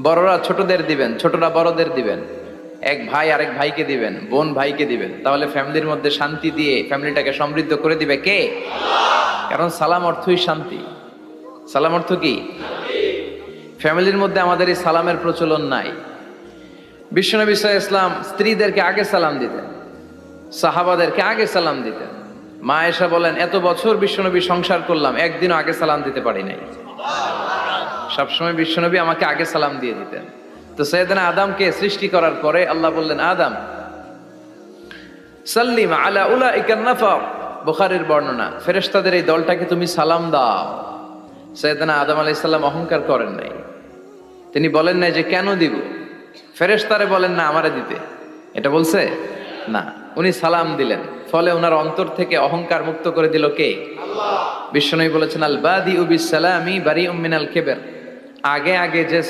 বড়রা ছোটদের দিবেন, ছোটরা বড়দের দিবেন, এক ভাই আরেক ভাইকে দিবেন, বোন ভাইকে দিবেন, তাহলে ফ্যামিলির মধ্যে শান্তি দিয়ে ফ্যামিলিটাকে সমৃদ্ধ করে দিবে কে? কারণ সালাম অর্থই শান্তি। সালাম অর্থ কি? ফ্যামিলির মধ্যে আমাদের এই সালামের প্রচলন নাই। বিশ্বনবী সাল্লাল্লাহু আলাইহি ওয়াসাল্লাম স্ত্রীদেরকে আগে সালাম দিতেন, সাহাবাদেরকে আগে সালাম দিতেন। মা আয়েশা বলেন, এত বছর বিশ্বনবী সংসার করলাম, একদিনও আগে সালাম দিতে পারি নাই। সবসময় বিশ্বনবী আমাকে আগে সালাম দিয়ে দিতেন। তো সাইয়েদনা আদমকে সৃষ্টি করার পরে আল্লাহ বললেন, আদম সাল্লিম আলা উলাইকান নাফার, বুখারীর বর্ণনা, ফেরেশতাদের এই দলটাকে তুমি সালাম দাও। সাইয়েদনা আদম আলাইহিস সালাম অহংকার করেন নাই। তিনি বলেন নাই যে কেন দিব, ফেরেশতারে বলেন না আমারে দিতে, এটা বলছে না, উনি সালাম দিলেন। ফলে ওনার অন্তর থেকে অহংকার মুক্ত করে দিল কে? আল্লাহ। বিশ্বনবী বলেছেন, আল বাদিউ বিস সালামি বারিউম মিনাল কিবর, আগে আগে যে